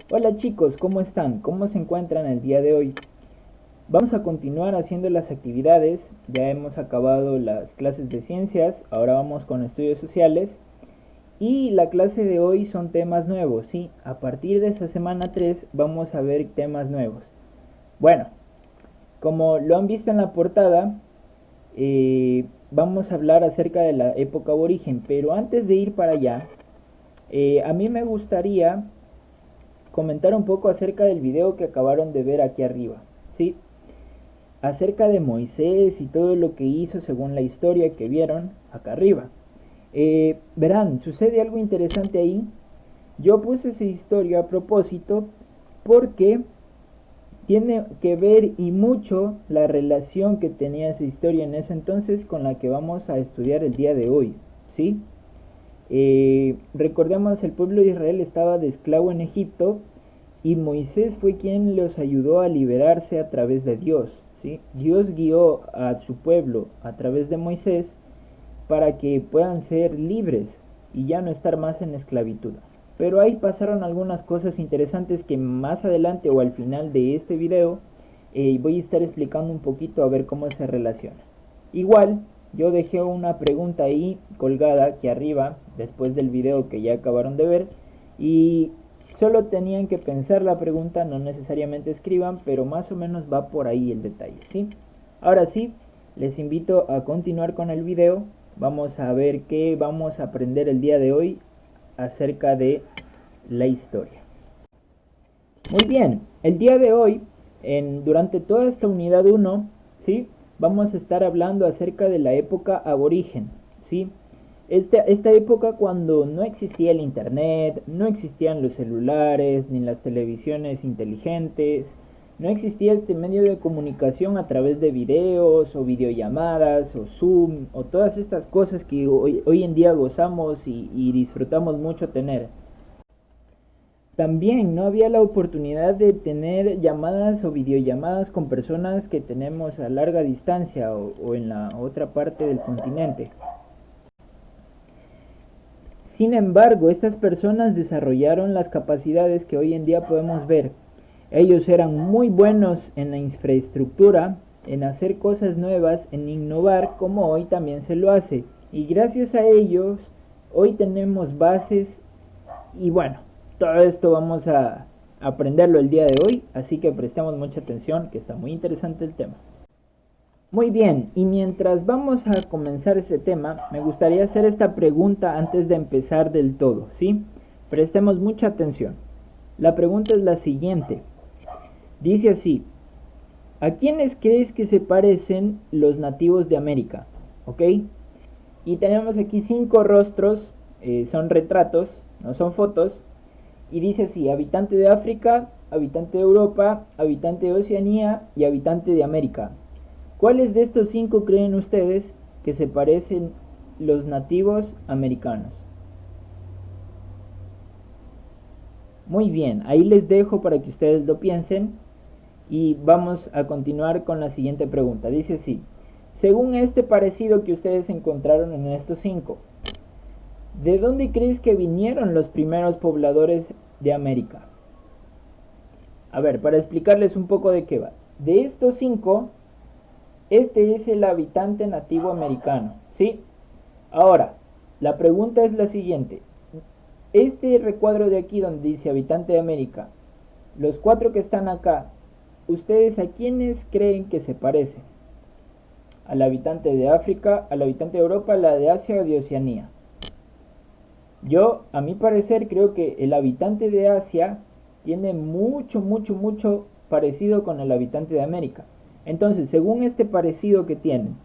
Hola chicos, ¿cómo están? ¿Cómo se encuentran el día de hoy? Vamos a continuar haciendo las actividades. Ya hemos acabado las clases de ciencias, ahora vamos con estudios sociales. Y la clase de hoy son temas nuevos, ¿sí? A partir de esta semana 3 vamos a ver temas nuevos. Bueno, como lo han visto en la portada, vamos a hablar acerca de la época aborigen. Pero antes de ir para allá, a mí me gustaría comentar un poco acerca del video que acabaron de ver aquí arriba, ¿sí? Acerca de Moisés y todo lo que hizo según la historia que vieron acá arriba. Verán, sucede algo interesante ahí. Yo puse esa historia a propósito porque tiene que ver y mucho la relación que tenía esa historia en ese entonces con la que vamos a estudiar el día de hoy, ¿sí? Recordemos, el pueblo de Israel estaba de esclavo en Egipto y Moisés fue quien los ayudó a liberarse a través de Dios, ¿sí? Dios guió a su pueblo a través de Moisés para que puedan ser libres y ya no estar más en esclavitud. Pero ahí pasaron algunas cosas interesantes que más adelante o al final de este video voy a estar explicando un poquito a ver cómo se relaciona. Igual, yo dejé una pregunta ahí colgada aquí arriba después del video que ya acabaron de ver y solo tenían que pensar la pregunta, no necesariamente escriban, pero más o menos va por ahí el detalle, ¿sí? Ahora sí, les invito a continuar con el video. Vamos a ver qué vamos a aprender el día de hoy acerca de la historia. Muy bien, el día de hoy, durante toda esta unidad 1, ¿sí? Vamos a estar hablando acerca de la época aborigen, ¿sí? Esta época cuando no existía el internet, no existían los celulares, ni las televisiones inteligentes, no existía este medio de comunicación a través de videos o videollamadas o Zoom o todas estas cosas que hoy en día gozamos y disfrutamos mucho tener. También no había la oportunidad de tener llamadas o videollamadas con personas que tenemos a larga distancia o en la otra parte del continente. Sin embargo, estas personas desarrollaron las capacidades que hoy en día podemos ver. Ellos eran muy buenos en la infraestructura, en hacer cosas nuevas, en innovar como hoy también se lo hace. Y gracias a ellos, hoy tenemos bases y bueno, todo esto vamos a aprenderlo el día de hoy, así que prestemos mucha atención, que está muy interesante el tema. Muy bien, y mientras vamos a comenzar este tema, me gustaría hacer esta pregunta antes de empezar del todo, ¿sí? Prestemos mucha atención. La pregunta es la siguiente. Dice así: ¿a quiénes crees que se parecen los nativos de América? ¿Ok? Y tenemos aquí 5 rostros, son retratos, no son fotos. Y dice así: habitante de África, habitante de Europa, habitante de Oceanía y habitante de América. ¿Cuáles de estos 5 creen ustedes que se parecen los nativos americanos? Muy bien, ahí les dejo para que ustedes lo piensen y vamos a continuar con la siguiente pregunta. Dice así: según este parecido que ustedes encontraron en estos 5, ¿de dónde crees que vinieron los primeros pobladores de América? A ver, para explicarles un poco de qué va. De estos 5, este es el habitante nativo americano, ¿sí? Ahora, la pregunta es la siguiente. Este recuadro de aquí donde dice habitante de América, los 4 que están acá, ¿ustedes a quiénes creen que se parece? ¿Al habitante de África, al habitante de Europa, a la de Asia o de Oceanía? Yo, a mi parecer, creo que el habitante de Asia tiene mucho parecido con el habitante de América. Entonces, según este parecido que tienen,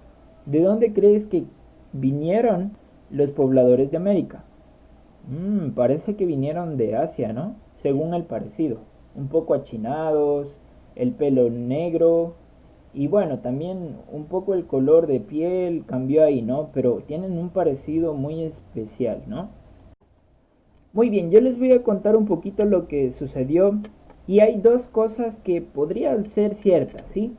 ¿de dónde crees que vinieron los pobladores de América? Parece que vinieron de Asia, ¿no? Según el parecido. Un poco achinados, el pelo negro y bueno, también un poco el color de piel cambió ahí, ¿no? Pero tienen un parecido muy especial, ¿no? Muy bien, yo les voy a contar un poquito lo que sucedió y hay 2 cosas que podrían ser ciertas, ¿sí?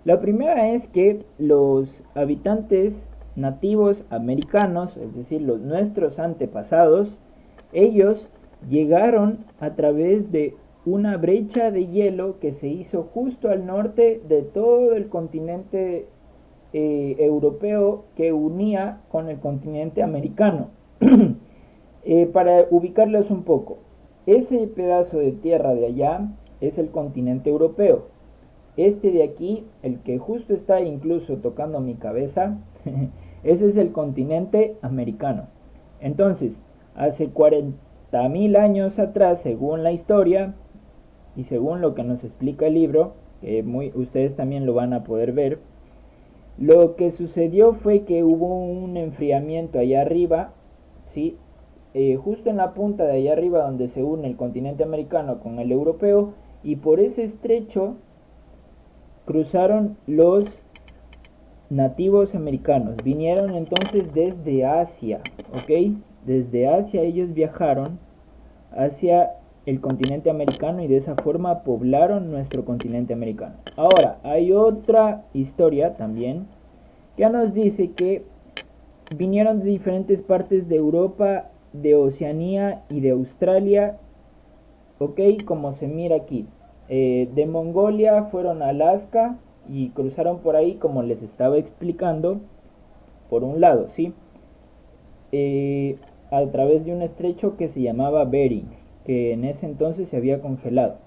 La primera es que los habitantes nativos americanos, es decir, nuestros antepasados, ellos llegaron a través de una brecha de hielo que se hizo justo al norte de todo el continente europeo, que unía con el continente americano. Para ubicarlos un poco, ese pedazo de tierra de allá es el continente europeo. Este de aquí, el que justo está incluso tocando mi cabeza, ese es el continente americano. Entonces, hace 40.000 años atrás, según la historia y según lo que nos explica el libro, que ustedes también lo van a poder ver, lo que sucedió fue que hubo un enfriamiento allá arriba, ¿sí? Justo en la punta de allá arriba donde se une el continente americano con el europeo, y por ese estrecho cruzaron los nativos americanos. Vinieron entonces desde Asia, ¿ok? Desde Asia ellos viajaron hacia el continente americano y de esa forma poblaron nuestro continente americano. Ahora, hay otra historia también que nos dice que vinieron de diferentes partes de Europa, de Oceanía y de Australia, ok, como se mira aquí. De Mongolia fueron a Alaska y cruzaron por ahí, como les estaba explicando, por un lado, ¿sí? A través de un estrecho que se llamaba Bering, que en ese entonces se había congelado.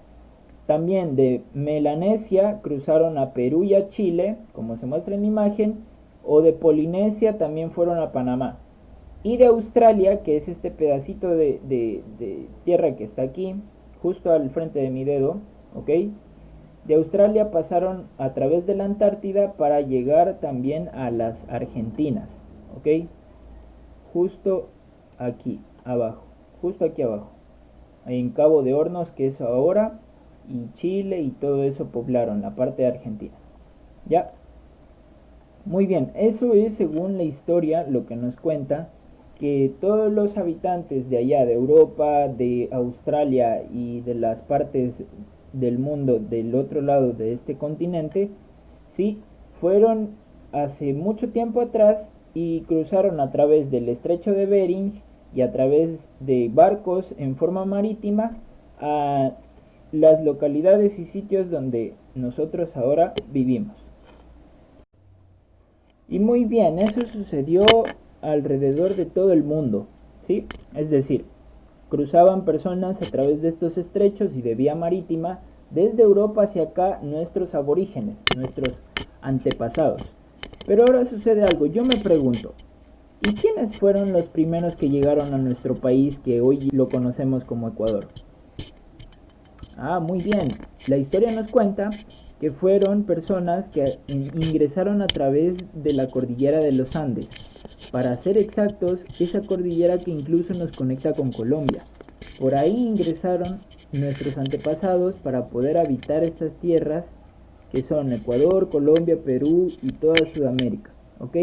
También de Melanesia cruzaron a Perú y a Chile, como se muestra en la imagen, o de Polinesia también fueron a Panamá. Y de Australia, que es este pedacito de tierra que está aquí, justo al frente de mi dedo, ¿ok? De Australia pasaron a través de la Antártida para llegar también a las Argentinas, ¿ok? Justo aquí abajo, justo aquí abajo, en Cabo de Hornos, que es ahora, y Chile y todo eso poblaron la parte de Argentina. Ya, muy bien, eso es según la historia lo que nos cuenta, que todos los habitantes de allá, de Europa, de Australia y de las partes del mundo del otro lado de este continente, sí, fueron hace mucho tiempo atrás y cruzaron a través del estrecho de Bering y a través de barcos en forma marítima a las localidades y sitios donde nosotros ahora vivimos. Y muy bien, eso sucedió alrededor de todo el mundo, ¿sí? Es decir, cruzaban personas a través de estos estrechos y de vía marítima desde Europa hacia acá nuestros aborígenes, nuestros antepasados. Pero ahora sucede algo, yo me pregunto, ¿y quiénes fueron los primeros que llegaron a nuestro país que hoy lo conocemos como Ecuador? Muy bien, la historia nos cuenta que fueron personas que ingresaron a través de la cordillera de los Andes. Para ser exactos, esa cordillera que incluso nos conecta con Colombia. Por ahí ingresaron nuestros antepasados para poder habitar estas tierras que son Ecuador, Colombia, Perú y toda Sudamérica, ¿ok?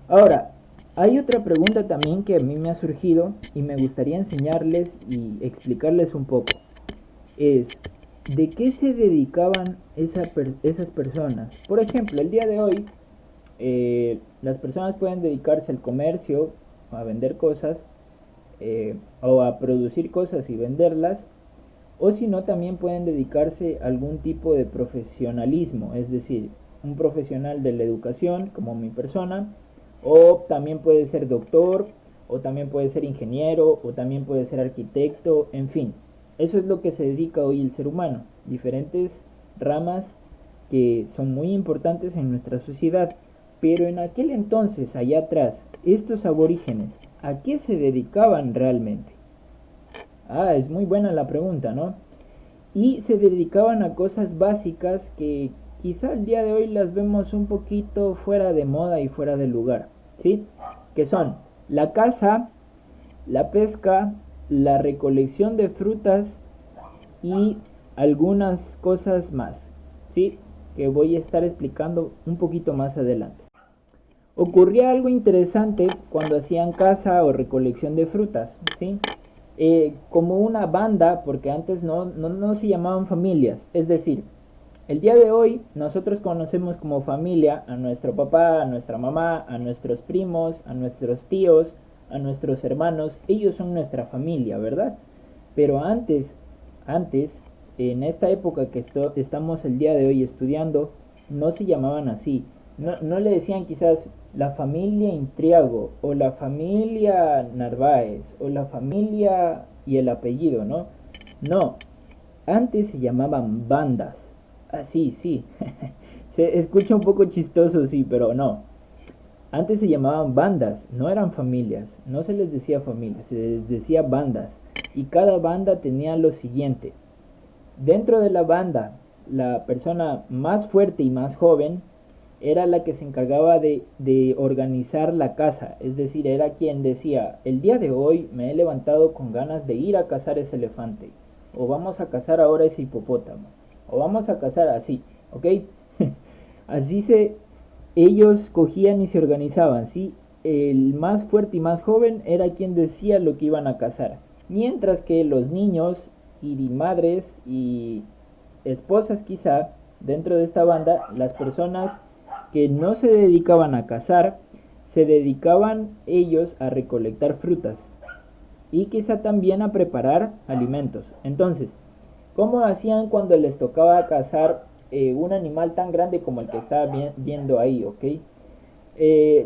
Ahora, hay otra pregunta también que a mí me ha surgido y me gustaría enseñarles y explicarles un poco. Es, ¿de qué se dedicaban esas personas? Por ejemplo, el día de hoy, las personas pueden dedicarse al comercio, a vender cosas, o a producir cosas y venderlas, o si no, también pueden dedicarse a algún tipo de profesionalismo, es decir, un profesional de la educación, como mi persona, o también puede ser doctor, o también puede ser ingeniero, o también puede ser arquitecto, en fin. Eso es lo que se dedica hoy el ser humano, diferentes ramas que son muy importantes en nuestra sociedad. Pero en aquel entonces, allá atrás, estos aborígenes, ¿a qué se dedicaban realmente? Es muy buena la pregunta, ¿no? Y se dedicaban a cosas básicas que quizá el día de hoy las vemos un poquito fuera de moda y fuera de lugar, ¿sí? Que son la caza, la pesca, la recolección de frutas y algunas cosas más, ¿sí? Que voy a estar explicando un poquito más adelante. Ocurría algo interesante cuando hacían caza o recolección de frutas, ¿sí? Como una banda, porque antes no se llamaban familias, es decir, el día de hoy nosotros conocemos como familia a nuestro papá, a nuestra mamá, a nuestros primos, a nuestros tíos, a nuestros hermanos, ellos son nuestra familia, ¿verdad? Pero antes Antes, en esta época que estamos el día de hoy estudiando, no se llamaban así. No le decían quizás la familia Intriago o la familia Narváez o la familia y el apellido, ¿no? No, antes se llamaban bandas. Así, sí. Se escucha un poco chistoso, sí, pero no. Antes se llamaban bandas, no eran familias, no se les decía familias, se les decía bandas. Y cada banda tenía lo siguiente. Dentro de la banda, la persona más fuerte y más joven era la que se encargaba de organizar la caza. Es decir, era quien decía, el día de hoy me he levantado con ganas de ir a cazar ese elefante. O vamos a cazar ahora ese hipopótamo. O vamos a cazar así, ¿ok? Así ellos cogían y se organizaban, ¿sí? El más fuerte y más joven era quien decía lo que iban a cazar. Mientras que los niños y madres y esposas quizá, dentro de esta banda, las personas que no se dedicaban a cazar, se dedicaban ellos a recolectar frutas y quizá también a preparar alimentos. Entonces, ¿cómo hacían cuando les tocaba cazar un animal tan grande como el que estaba viendo ahí, ok?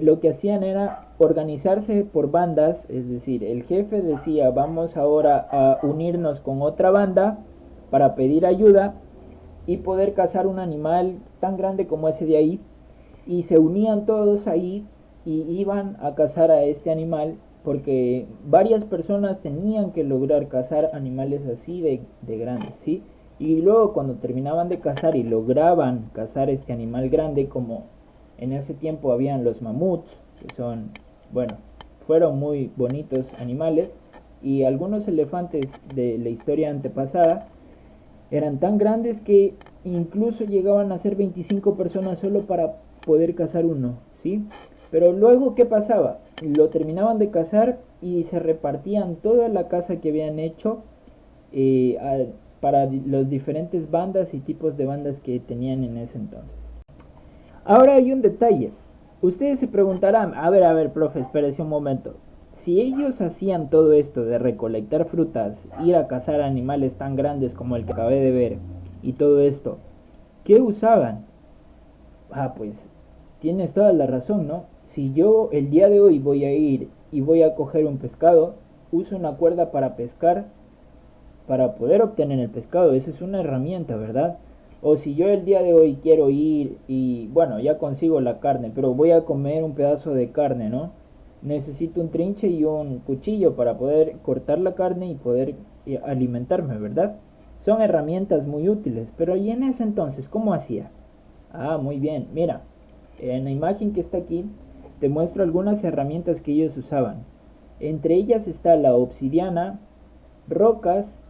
Lo que hacían era organizarse por bandas, es decir, el jefe decía vamos ahora a unirnos con otra banda para pedir ayuda y poder cazar un animal tan grande como ese de ahí, y se unían todos ahí y iban a cazar a este animal porque varias personas tenían que lograr cazar animales así de grandes, ¿sí? Y luego cuando terminaban de cazar y lograban cazar este animal grande, como en ese tiempo habían los mamuts, que son, bueno, fueron muy bonitos animales, y algunos elefantes de la historia antepasada eran tan grandes que incluso llegaban a ser 25 personas solo para poder cazar uno, ¿sí? Pero luego, ¿qué pasaba? Lo terminaban de cazar y se repartían toda la caza que habían hecho para los diferentes bandas y tipos de bandas que tenían en ese entonces. Ahora hay un detalle. Ustedes se preguntarán, a ver, profe, espérese un momento. Si ellos hacían todo esto de recolectar frutas, ir a cazar animales tan grandes como el que acabé de ver, y todo esto, ¿qué usaban? Ah, pues tienes toda la razón, ¿no? Si yo el día de hoy voy a ir y voy a coger un pescado, uso una cuerda para pescar para poder obtener el pescado. Esa es una herramienta, ¿verdad? O si yo el día de hoy quiero ir y bueno, ya consigo la carne, pero voy a comer un pedazo de carne, ¿no? Necesito un trinche y un cuchillo para poder cortar la carne y poder alimentarme, ¿verdad? Son herramientas muy útiles, pero ¿y en ese entonces cómo hacía? Ah, muy bien, mira, en la imagen que está aquí te muestro algunas herramientas que ellos usaban. Entre ellas está la obsidiana, rocas,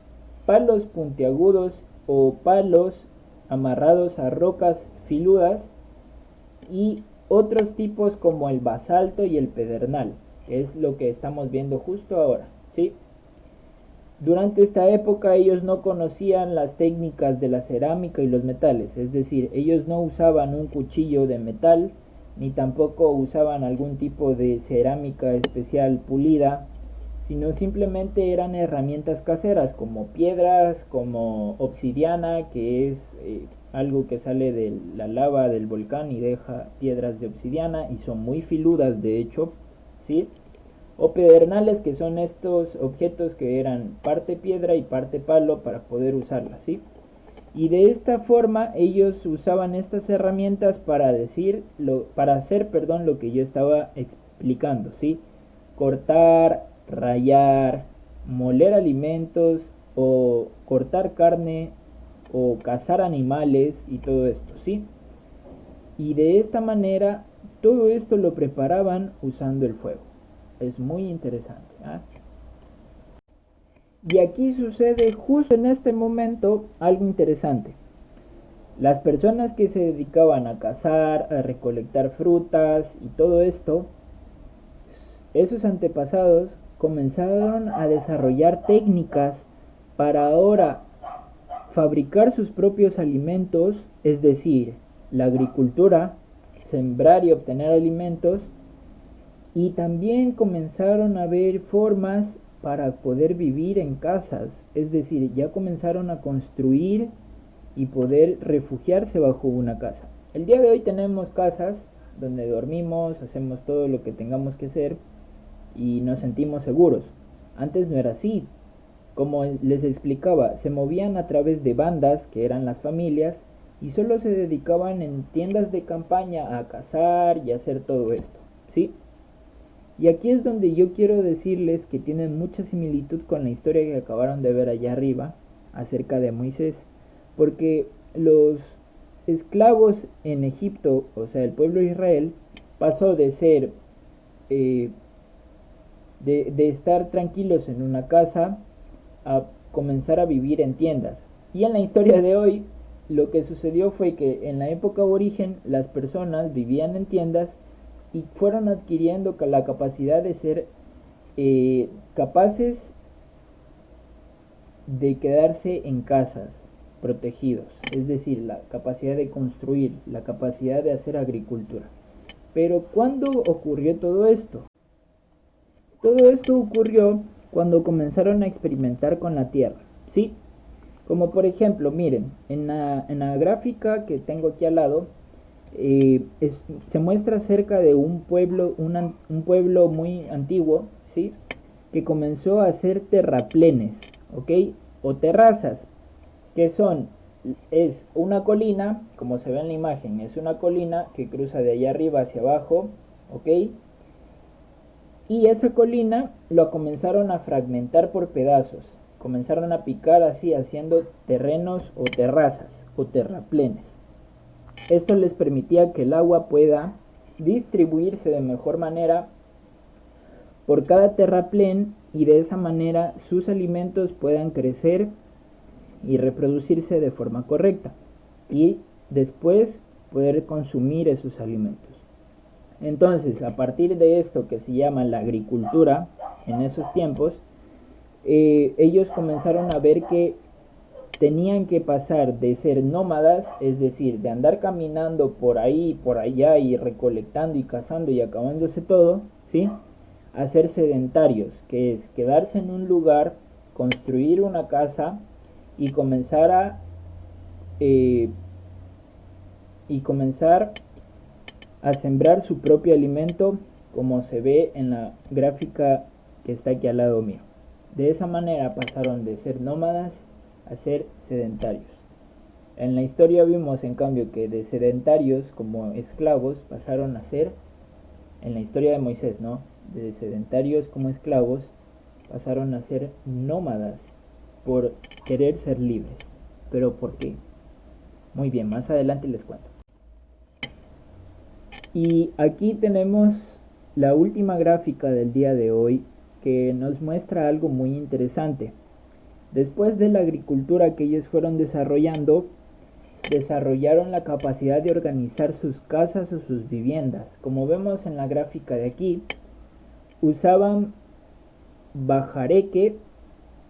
palos puntiagudos o palos amarrados a rocas filudas y otros tipos como el basalto y el pedernal, que es lo que estamos viendo justo ahora, ¿sí? Durante esta época ellos no conocían las técnicas de la cerámica y los metales, es decir, ellos no usaban un cuchillo de metal ni tampoco usaban algún tipo de cerámica especial pulida, sino simplemente eran herramientas caseras como piedras, como obsidiana, que es algo que sale de la lava del volcán y deja piedras de obsidiana y son muy filudas de hecho, ¿sí? O pedernales, que son estos objetos que eran parte piedra y parte palo para poder usarlas, ¿sí? Y de esta forma ellos usaban estas herramientas para para hacer, perdón, lo que yo estaba explicando, ¿sí? Cortar, rayar, moler alimentos o cortar carne o cazar animales y todo esto, ¿sí? Y de esta manera todo esto lo preparaban usando el fuego. Es muy interesante, ¿eh? Y aquí sucede justo en este momento algo interesante. Las personas que se dedicaban a cazar, a recolectar frutas y todo esto, esos antepasados comenzaron a desarrollar técnicas para ahora fabricar sus propios alimentos, es decir, la agricultura, sembrar y obtener alimentos, y también comenzaron a ver formas para poder vivir en casas, es decir, ya comenzaron a construir y poder refugiarse bajo una casa. El día de hoy tenemos casas donde dormimos, hacemos todo lo que tengamos que hacer y nos sentimos seguros. Antes no era así. Como les explicaba, se movían a través de bandas, que eran las familias, y solo se dedicaban en tiendas de campaña a cazar y hacer todo esto, ¿sí? Y aquí es donde yo quiero decirles que tienen mucha similitud con la historia que acabaron de ver allá arriba acerca de Moisés, porque los esclavos en Egipto, o sea, el pueblo de Israel, pasó de ser eh, de estar tranquilos en una casa a comenzar a vivir en tiendas. Y en la historia de hoy, lo que sucedió fue que en la época aborigen las personas vivían en tiendas y fueron adquiriendo la capacidad de ser capaces de quedarse en casas protegidos, es decir, la capacidad de construir, la capacidad de hacer agricultura. Pero ¿cuándo ocurrió todo esto? Todo esto ocurrió cuando comenzaron a experimentar con la tierra, ¿sí? Como por ejemplo, miren, en la gráfica que tengo aquí al lado, se muestra acerca de un pueblo, un pueblo muy antiguo, ¿sí? Que comenzó a hacer terraplenes, ¿ok? O terrazas, que es una colina, como se ve en la imagen, es una colina que cruza de allá arriba hacia abajo, ¿ok? Y esa colina lo comenzaron a fragmentar por pedazos, comenzaron a picar así, haciendo terrenos o terrazas o terraplenes. Esto les permitía que el agua pueda distribuirse de mejor manera por cada terraplén y de esa manera sus alimentos puedan crecer y reproducirse de forma correcta y después poder consumir esos alimentos. Entonces, a partir de esto que se llama la agricultura, en esos tiempos, ellos comenzaron a ver que tenían que pasar de ser nómadas, es decir, de andar caminando por ahí, por allá y recolectando y cazando y acabándose todo, ¿sí? A ser sedentarios, que es quedarse en un lugar, construir una casa y comenzar a sembrar su propio alimento, como se ve en la gráfica que está aquí al lado mío. De esa manera pasaron de ser nómadas a ser sedentarios. En la historia vimos en cambio que de sedentarios como esclavos pasaron a ser, en la historia de Moisés, ¿no? De sedentarios como esclavos pasaron a ser nómadas por querer ser libres. ¿Pero por qué? Muy bien, más adelante les cuento. Y aquí tenemos la última gráfica del día de hoy que nos muestra algo muy interesante. Después de la agricultura que ellos fueron desarrollando, desarrollaron la capacidad de organizar sus casas o sus viviendas. Como vemos en la gráfica de aquí, usaban bajareque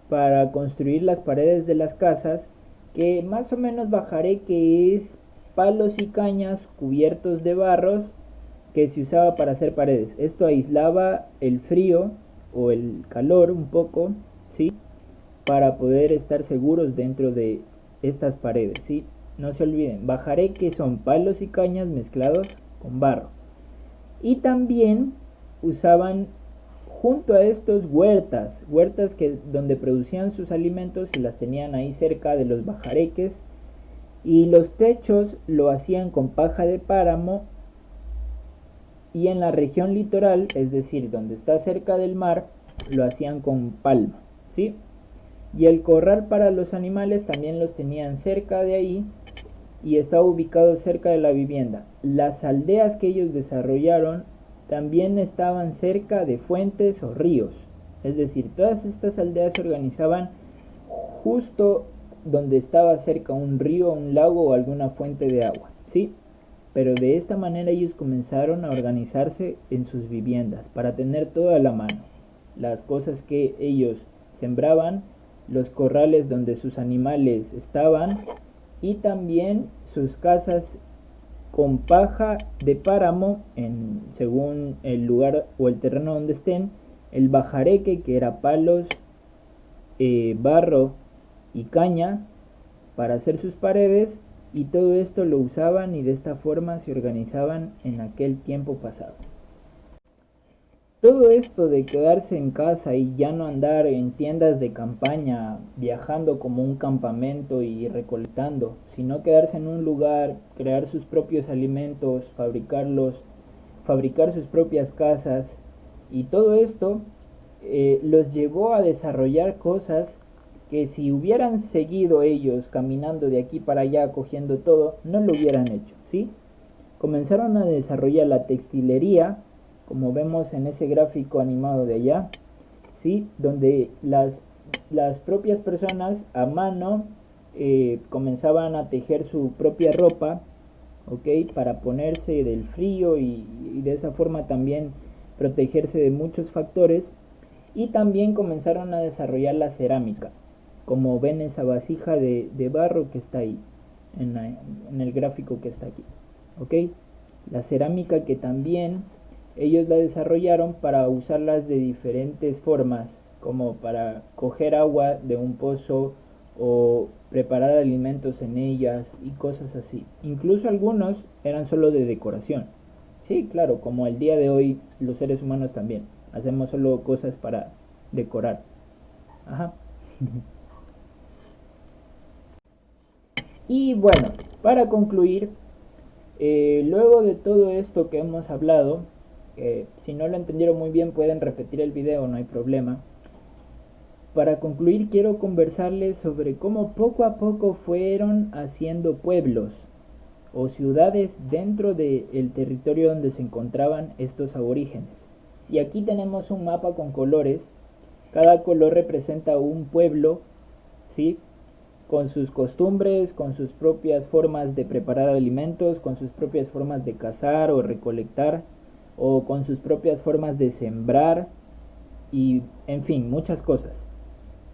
para construir las paredes de las casas, que más o menos bajareque es palos y cañas cubiertos de barros que se usaba para hacer paredes. Esto aislaba el frío o el calor un poco, ¿sí? Para poder estar seguros dentro de estas paredes, ¿sí? No se olviden, bajareque son palos y cañas mezclados con barro. Y también usaban junto a estos huertas que donde producían sus alimentos y las tenían ahí cerca de los bajareques, y los techos lo hacían con paja de páramo, y en la región litoral, es decir, donde está cerca del mar, lo hacían con palma, ¿sí? Y el corral para los animales también los tenían cerca de ahí y estaba ubicado cerca de la vivienda. Las aldeas que ellos desarrollaron también estaban cerca de fuentes o ríos. Es decir, todas estas aldeas se organizaban justo donde estaba cerca un río, un lago o alguna fuente de agua, ¿sí? Pero de esta manera ellos comenzaron a organizarse en sus viviendas para tener todo a la mano. Las cosas que ellos sembraban, los corrales donde sus animales estaban y también sus casas con paja de páramo según el lugar o el terreno donde estén, el bajareque, que era palos, barro y caña para hacer sus paredes, y todo esto lo usaban y de esta forma se organizaban en aquel tiempo pasado. Todo esto de quedarse en casa y ya no andar en tiendas de campaña viajando como un campamento y recolectando, sino quedarse en un lugar, crear sus propios alimentos, fabricarlos, fabricar sus propias casas, y todo esto los llevó a desarrollar cosas que si hubieran seguido ellos caminando de aquí para allá cogiendo todo, no lo hubieran hecho, ¿sí? Comenzaron a desarrollar la textilería, como vemos en ese gráfico animado de allá, ¿sí? Donde las propias personas a mano comenzaban a tejer su propia ropa, ¿ok? Para ponerse del frío y de esa forma también protegerse de muchos factores. Y también comenzaron a desarrollar la cerámica, como ven esa vasija de barro que está ahí, en el gráfico que está aquí, ¿ok? La cerámica que también ellos la desarrollaron para usarlas de diferentes formas, como para coger agua de un pozo o preparar alimentos en ellas y cosas así. Incluso algunos eran solo de decoración. Sí, claro, como el día de hoy los seres humanos también hacemos solo cosas para decorar. Ajá. Y bueno, para concluir, luego de todo esto que hemos hablado, si no lo entendieron muy bien pueden repetir el video, no hay problema. Para concluir quiero conversarles sobre cómo poco a poco fueron haciendo pueblos o ciudades dentro del territorio donde se encontraban estos aborígenes. Y aquí tenemos un mapa con colores. Cada color representa un pueblo, ¿sí? Con sus costumbres, con sus propias formas de preparar alimentos, con sus propias formas de cazar o recolectar, o con sus propias formas de sembrar, y en fin, muchas cosas.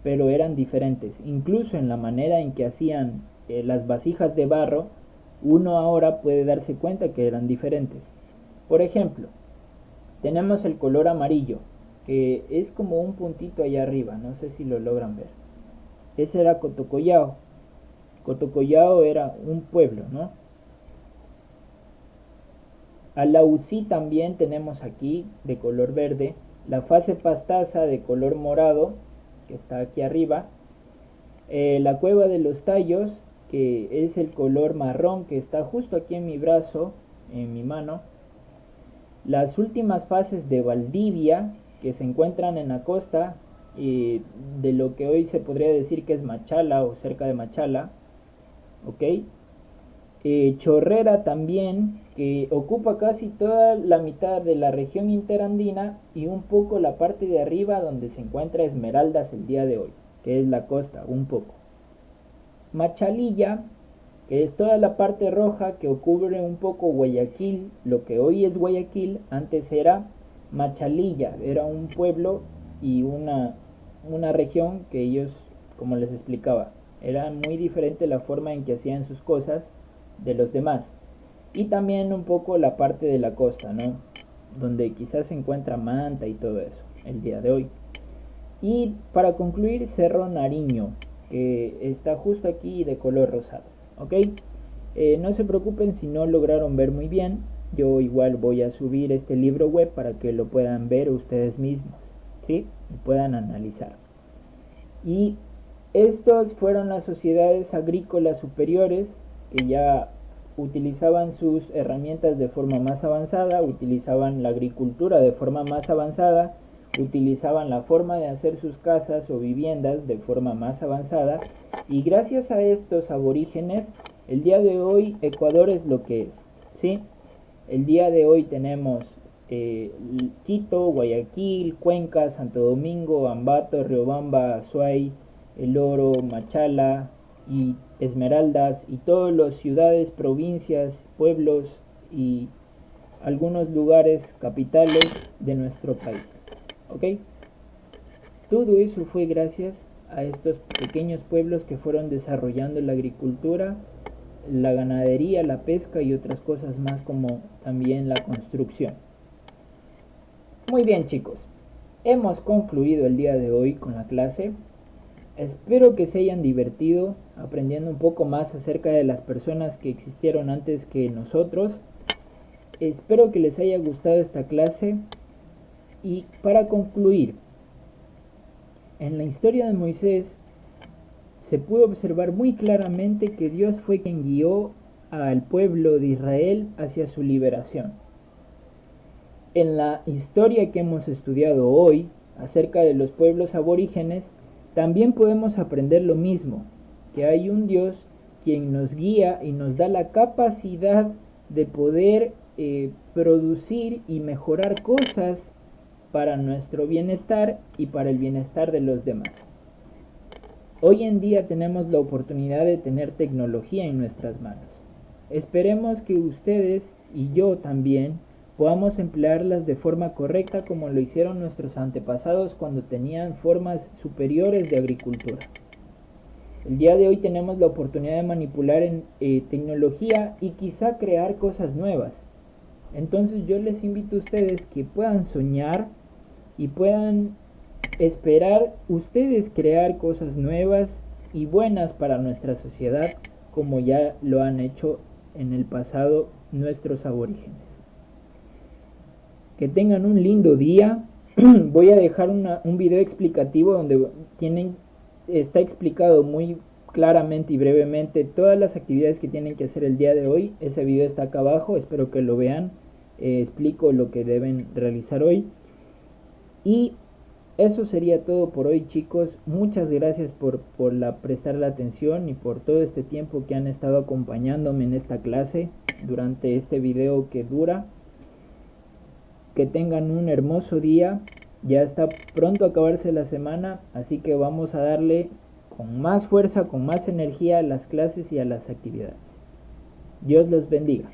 Pero eran diferentes, incluso en la manera en que hacían las vasijas de barro, uno ahora puede darse cuenta que eran diferentes. Por ejemplo, tenemos el color amarillo, que es como un puntito allá arriba, no sé si lo logran ver. Ese era Cotocollao. Cotocollao era un pueblo, ¿no? Alausí también tenemos aquí de color verde, la fase pastaza de color morado, que está aquí arriba, la cueva de los tallos, que es el color marrón, que está justo aquí en mi brazo, en mi mano, las últimas fases de Valdivia, que se encuentran en la costa de lo que hoy se podría decir que es Machala o cerca de Machala, ¿ok? Chorrera también, que ocupa casi toda la mitad de la región interandina y un poco la parte de arriba donde se encuentra Esmeraldas el día de hoy, que es la costa, un poco. Machalilla, que es toda la parte roja que cubre un poco Guayaquil, lo que hoy es Guayaquil, antes era Machalilla, era un pueblo y una región que ellos, como les explicaba, era muy diferente la forma en que hacían sus cosas de los demás. Y también un poco la parte de la costa, ¿no? Donde quizás se encuentra Manta y todo eso, el día de hoy. Y para concluir, Cerro Nariño, que está justo aquí de color rosado, ¿ok? No se preocupen si no lograron ver muy bien, yo igual voy a subir este libro web para que lo puedan ver ustedes mismos, ¿sí? Y puedan analizar. Y estos fueron las sociedades agrícolas superiores que ya utilizaban sus herramientas de forma más avanzada, utilizaban la agricultura de forma más avanzada, utilizaban la forma de hacer sus casas o viviendas de forma más avanzada, y gracias a estos aborígenes el día de hoy Ecuador es lo que es, ¿sí? El día de hoy tenemos Quito, Guayaquil, Cuenca, Santo Domingo, Ambato, Riobamba, Azuay, El Oro, Machala y Esmeraldas, y todas las ciudades, provincias, pueblos y algunos lugares capitales de nuestro país. ¿Ok? Todo eso fue gracias a estos pequeños pueblos que fueron desarrollando la agricultura, la ganadería, la pesca y otras cosas más, como también la construcción. Muy bien, chicos, hemos concluido el día de hoy con la clase. Espero que se hayan divertido aprendiendo un poco más acerca de las personas que existieron antes que nosotros. Espero que les haya gustado esta clase. Y para concluir, en la historia de Moisés se pudo observar muy claramente que Dios fue quien guió al pueblo de Israel hacia su liberación. En la historia que hemos estudiado hoy acerca de los pueblos aborígenes, también podemos aprender lo mismo, que hay un Dios quien nos guía y nos da la capacidad de poder producir y mejorar cosas para nuestro bienestar y para el bienestar de los demás. Hoy en día tenemos la oportunidad de tener tecnología en nuestras manos. Esperemos que ustedes y yo también podamos emplearlas de forma correcta como lo hicieron nuestros antepasados cuando tenían formas superiores de agricultura. El día de hoy tenemos la oportunidad de manipular en tecnología y quizá crear cosas nuevas. Entonces yo les invito a ustedes que puedan soñar y puedan esperar ustedes crear cosas nuevas y buenas para nuestra sociedad como ya lo han hecho en el pasado nuestros aborígenes. Que tengan un lindo día. Voy a dejar un video explicativo donde está explicado muy claramente y brevemente todas las actividades que tienen que hacer el día de hoy. Ese video está acá abajo, espero que lo vean. Explico lo que deben realizar hoy. Y eso sería todo por hoy, chicos. Muchas gracias por prestar la atención y por todo este tiempo que han estado acompañándome en esta clase durante este video que dura. Que tengan un hermoso día. Ya está pronto a acabarse la semana, así que vamos a darle con más fuerza, con más energía a las clases y a las actividades. Dios los bendiga.